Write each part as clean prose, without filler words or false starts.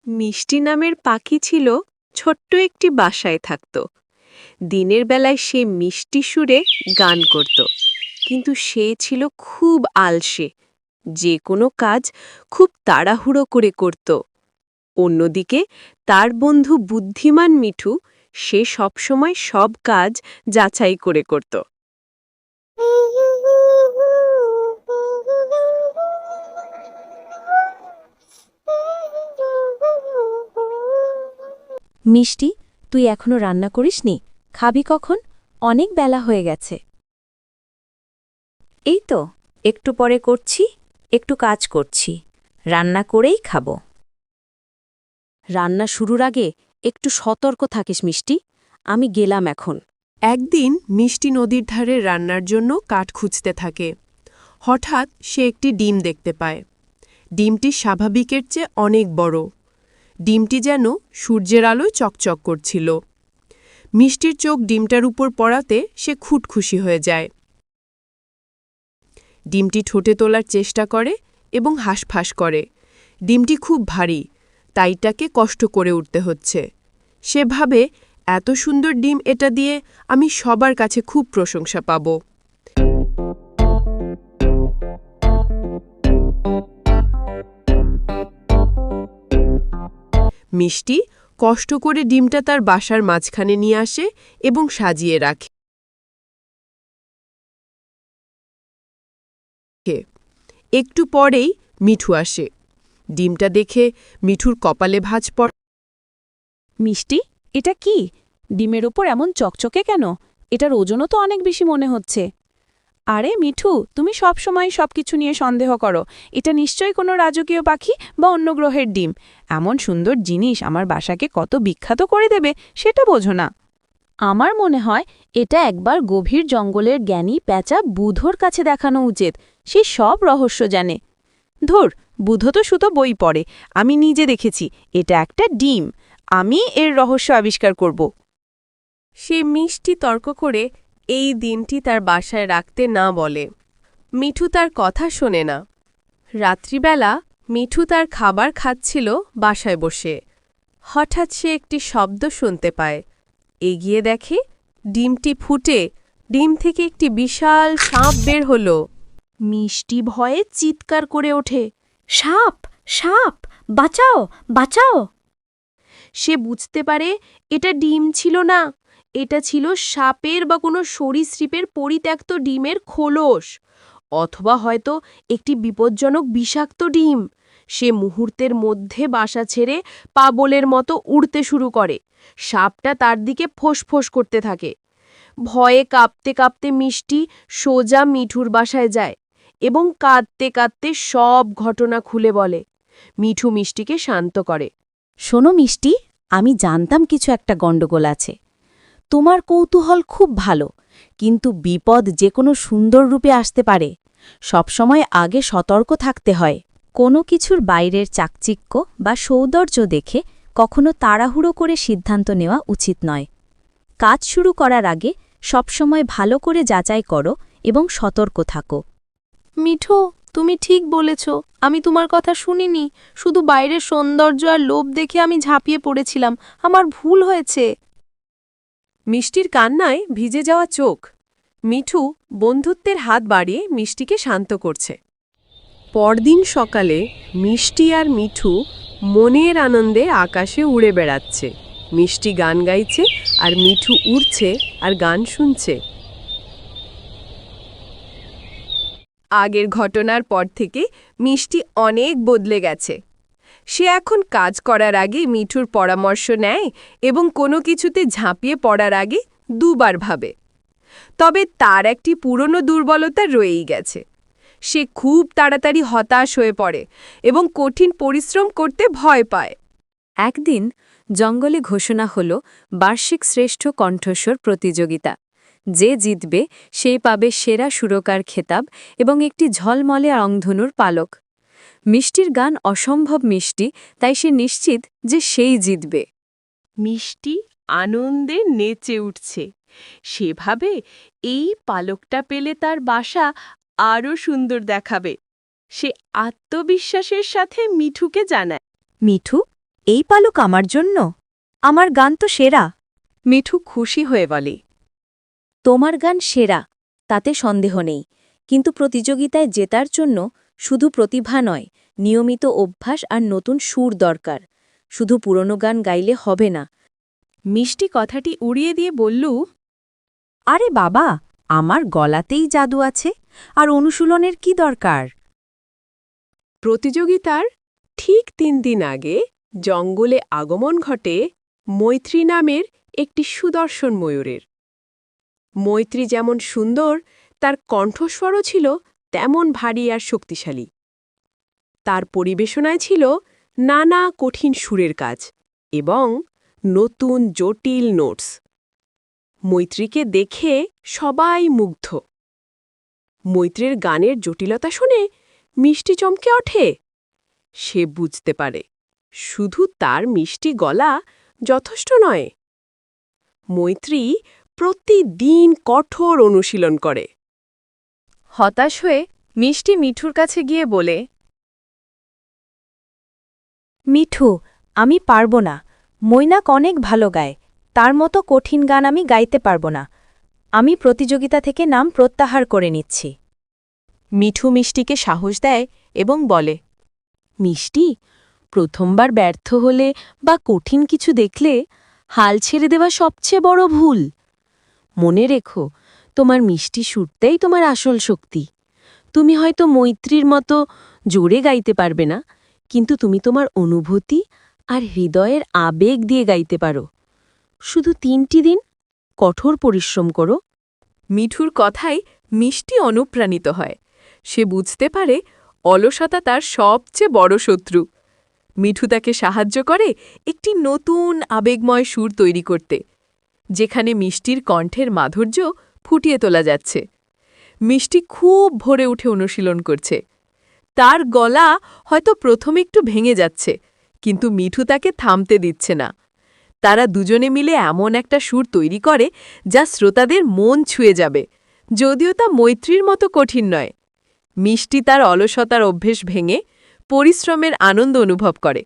মিষ্টি নামের পাখি ছিল ছোট্ট একটি বাসায় থাকত। দিনের বেলায় সে মিষ্টি সুরে গান করত, কিন্তু সে ছিল খুব আলসে, যে কোনো কাজ খুব তাড়াহুড়ো করে করত। অন্যদিকে তার বন্ধু বুদ্ধিমান মিঠু, সে সবসময় সব কাজ যাচাই করে করত। মিষ্টি, তুই এখনো রান্না করিসনি? খাবি কখন? অনেক বেলা হয়ে গেছে। এই তো একটু পরে করছি, একটু কাজ করছি। রান্না করেই খাবো। রান্না শুরুর আগে একটু সতর্ক থাকিস মিষ্টি। আমি গেলাম এখন। একদিন মিষ্টি নদীর ধারে রান্নার জন্য কাঠ খুঁজতে থাকে। হঠাৎ সে একটি ডিম দেখতে পায়। ডিমটি স্বাভাবিকের চেয়ে অনেক বড়। ডিমটি যেন সূর্যের আলোয় চকচক করছিল। মিষ্টির চোখ ডিমটার উপর পড়াতে সে খুশি হয়ে যায়। ডিমটি ঠোঁটে তোলার চেষ্টা করে এবং হাঁসফাঁস করে। ডিমটি খুব ভারী, তাই তাকে কষ্ট করে উঠতে হচ্ছে। সে ভাবে, এত সুন্দর ডিম, এটা দিয়ে আমি সবার কাছে খুব প্রশংসা পাব। মিষ্টি কষ্ট করে ডিমটা তার বাসার মাঝখানে নিয়ে আসে এবং সাজিয়ে রাখে। একটু পরেই মিঠু আসে। ডিমটা দেখে মিঠুর কপালে ভাঁজ পড়ে। মিষ্টি, এটা কি? ডিমের ওপর এমন চকচকে কেন? এটার ওজনও তো অনেক বেশি মনে হচ্ছে। আরে মিঠু, তুমি সবসময় সবকিছু নিয়ে সন্দেহ করো। এটা নিশ্চয়ই কোনো রাজকীয় পাখি বা অন্য গ্রহের ডিম। এমন সুন্দর জিনিস আমার বাসাকে কত বিখ্যাত করে দেবে সেটা বোঝো না। আমার মনে হয় এটা একবার গভীর জঙ্গলের জ্ঞানী প্যাঁচা বুধোর কাছে দেখানো উচিত। সে সব রহস্য জানে। ধুর, বুধো তো শুধু বই পড়ে। আমি নিজে দেখেছি, এটা একটা ডিম। আমি এর রহস্য আবিষ্কার করব। সে মিষ্টি তর্ক করে এই দিনটি তার বাসায় রাখতে না বলে। মিঠু তার কথা শোনে না। রাত্রিবেলা মিঠু তার খাবার খাচ্ছিল বাসায় বসে। হঠাৎ সে একটি শব্দ শুনতে পায়। এগিয়ে দেখে ডিমটি ফুটে ডিম থেকে একটি বিশাল সাপ বের হলো। মিষ্টি ভয়ে চিৎকার করে ওঠে, সাপ, সাপ, বাঁচাও, বাঁচাও! সে বুঝতে পারে এটা ডিম ছিল না, এটা ছিল সাপের বা কোনো সরীসৃপের পরিত্যক্ত ডিমের খোলস, অথবা হয়তো একটি বিপজ্জনক বিষাক্ত ডিম। সে মুহূর্তের মধ্যে বাসা ছেড়ে পাগলের মতো উড়তে শুরু করে। সাপটা তার দিকে ফোঁস করতে থাকে। ভয়ে কাঁপতে কাঁপতে মিষ্টি সোজা মিঠুর বাসায় যায় এবং কাঁদতে কাঁদতে সব ঘটনা খুলে বলে। মিঠু মিষ্টিকে শান্ত করে। শোনো মিষ্টি, আমি জানতাম কিছু একটা গণ্ডগোল আছে। তোমার কৌতূহল খুব ভালো, কিন্তু বিপদ যে কোনো সুন্দর রূপে আসতে পারে। সবসময় আগে সতর্ক থাকতে হয়। কোনো কিছুর বাইরের চাকচিক্য বা সৌন্দর্য দেখে কখনো তাড়াহুড়ো করে সিদ্ধান্ত নেওয়া উচিত নয়। কাজ শুরু করার আগে সবসময় ভালো করে যাচাই করো এবং সতর্ক থাকো। মিঠু, তুমি ঠিক বলেছ। আমি তোমার কথা শুনিনি। শুধু বাইরের সৌন্দর্য আর লোভ দেখে আমি ঝাঁপিয়ে পড়েছিলাম। আমার ভুল হয়েছে। মিষ্টির কান্নায় ভিজে যাওয়া চোখ। মিঠু বন্ধুত্বের হাত বাড়িয়ে মিষ্টিকে শান্ত করছে। পরদিন সকালে মিষ্টি আর মিঠু মনের আনন্দে আকাশে উড়ে বেড়াচ্ছে। মিষ্টি গান গাইছে আর মিঠু উড়ছে আর গান শুনছে। আগের ঘটনার পর থেকে মিষ্টি অনেক বদলে গেছে। সে এখন কাজ করার আগে মিঠুর পরামর্শ নেয় এবং কোনো কিছুতে ঝাঁপিয়ে পড়ার আগে দুবার ভাবে। তবে তার একটি পুরনো দুর্বলতা রয়েই গেছে। সে খুব তাড়াতাড়ি হতাশ হয়ে পড়ে এবং কঠিন পরিশ্রম করতে ভয় পায়। একদিন জঙ্গলে ঘোষণা হল বার্ষিক শ্রেষ্ঠ কণ্ঠস্বর প্রতিযোগিতা। যে জিতবে সে পাবে সেরা সুরকার খেতাব এবং একটি ঝলমলে রংধনুর পালক। মিষ্টির গান অসম্ভব মিষ্টি, তাই সে নিশ্চিত যে সেই জিতবে। মিষ্টি আনন্দে নেচে উঠছে। সেভাবে এই পালকটা পেলে তার বাসা আরও সুন্দর দেখাবে। সে আত্মবিশ্বাসের সাথে মিঠুকে জানায়। মিঠু, এই পালক আমার জন্য? আমার গান তো সেরা। মিঠু খুশি হয়ে বলে। তোমার গান সেরা, তাতে সন্দেহ নেই, কিন্তু প্রতিযোগিতায় জেতার জন্য শুধু প্রতিভা নয়, নিয়মিত অভ্যাস আর নতুন সুর দরকার। শুধু পুরনো গান গাইলে হবে না। মিষ্টি কথাটি উড়িয়ে দিয়ে বলল, আরে বাবা, আমার গলাতেই জাদু আছে, আর অনুশীলনের কি দরকার? প্রতিযোগিতার ঠিক ৩ দিন আগে জঙ্গলে আগমন ঘটে মৈত্রী নামের একটি সুদর্শন ময়ূরের। মৈত্রী যেমন সুন্দর, তার কণ্ঠস্বরও ছিল তেমন ভারী আর শক্তিশালী। তার পরিবেশনায় ছিল নানা কঠিন সুরের কাজ এবং নতুন জটিল নোটস। মৈত্রীকে দেখে সবাই মুগ্ধ। মৈত্রীর গানের জটিলতা শুনে মিষ্টি চমকে ওঠে। সে বুঝতে পারে শুধু তার মিষ্টি গলা যথেষ্ট নয়। মৈত্রী প্রতিদিন কঠোর অনুশীলন করে। হতাশ হয়ে মিষ্টি মিঠুর কাছে গিয়ে বলে, মিঠু, আমি পারব না। মৈনাক অনেক ভালো গায়, তার মতো কঠিন গান আমি গাইতে পারব না। আমি প্রতিযোগিতা থেকে নাম প্রত্যাহার করে নিচ্ছি। মিঠু মিষ্টিকে সাহস দেয় এবং বলে, মিষ্টি, প্রথমবার ব্যর্থ হলে বা কঠিন কিছু দেখলে হাল ছেড়ে দেওয়া সবচেয়ে বড় ভুল। মনে রেখো, তোমার মিষ্টি সুরটাই তোমার আসল শক্তি। তুমি হয়তো মৈত্রীর মতো জোরে গাইতে পারবে না, কিন্তু তুমি তোমার অনুভূতি আর হৃদয়ের আবেগ দিয়ে গাইতে পারো। শুধু ৩টি দিন কঠোর পরিশ্রম করো। মিঠুর কথায় মিষ্টি অনুপ্রাণিত হয়। সে বুঝতে পারে অলসতা তার সবচেয়ে বড় শত্রু। মিঠু তাকে সাহায্য করে একটি নতুন আবেগময় সুর তৈরি করতে, যেখানে মিষ্টির কণ্ঠের মাধুর্য ফুটিয়ে তোলা যাচ্ছে। মিষ্টি খুব ভোরে উঠে অনুশীলন করছে। তার গলা হয়তো প্রথমে একটু ভেঙে যাচ্ছে, কিন্তু মিঠু তাকে থামতে দিচ্ছে না। তারা দুজনে মিলে এমন একটা সুর তৈরি করে যা শ্রোতাদের মন ছুঁয়ে যাবে, যদিও তা মৈত্রীর মতো কঠিন নয়। মিষ্টি তার অলসতার অভ্যেস ভেঙে পরিশ্রমের আনন্দ অনুভব করে।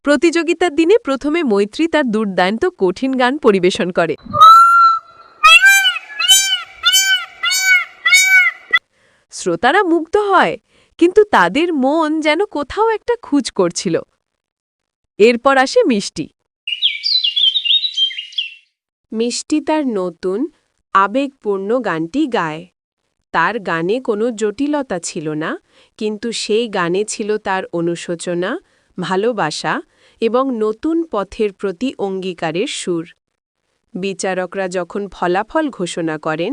প্রতিযোগিতার দিনে প্রথমে মৈত্রী তার দুর্দান্ত কঠিন গান পরিবেশন করে। শ্রোতারা মুগ্ধ হয়, কিন্তু তাদের মন যেন কোথাও একটা খুঁজ করছিল। এরপর আসে মিষ্টি। মিষ্টি তার নতুন আবেগপূর্ণ গানটি গায়। তার গানে কোনো জটিলতা ছিল না, কিন্তু সেই গানে ছিল তার অনুশোচনা, ভালোবাসা এবং নতুন পথের প্রতি অঙ্গীকারের সুর। বিচারকরা যখন ফলাফল ঘোষণা করেন,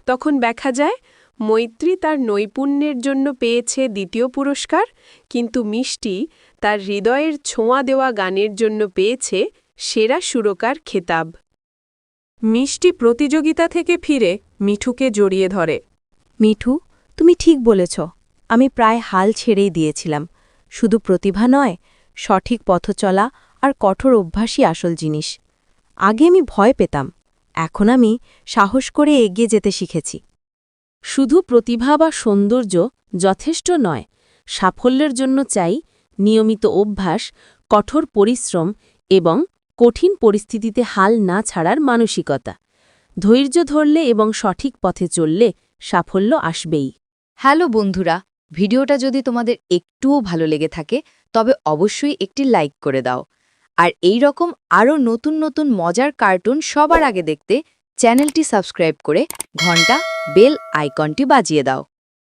তখন দেখা যায় মৈত্রী তার নৈপুণ্যের জন্য পেয়েছে ২য় পুরস্কার, কিন্তু মিষ্টি তার হৃদয়ের ছোঁয়া দেওয়া গানের জন্য পেয়েছে সেরা সুরকার খেতাব। মিষ্টি প্রতিযোগিতা থেকে ফিরে মিঠুকে জড়িয়ে ধরে। মিঠু, তুমি ঠিক বলেছ। আমি প্রায় হাল ছেড়েই দিয়েছিলাম। শুধু প্রতিভা নয়, সঠিক পথ চলা আর কঠোর অভ্যাসই আসল জিনিস। আগে আমি ভয় পেতাম, এখন আমি সাহস করে এগিয়ে যেতে শিখেছি। শুধু প্রতিভা বা সৌন্দর্য যথেষ্ট নয়, সাফল্যের জন্য চাই নিয়মিত অভ্যাস, কঠোর পরিশ্রম এবং কঠিন পরিস্থিতিতে হাল না ছাড়ার মানসিকতা। ধৈর্য ধরলে এবং সঠিক পথে চললে সাফল্য আসবেই। হ্যালো বন্ধুরা, ভিডিওটা যদি তোমাদের একটুও ভালো লেগে থাকে তবে অবশ্যই একটি লাইক করে দাও। আর এই রকম আরও নতুন নতুন মজার কার্টুন সবার আগে দেখতে চ্যানেলটি সাবস্ক্রাইব করে ঘন্টা বেল আইকনটি বাজিয়ে দাও।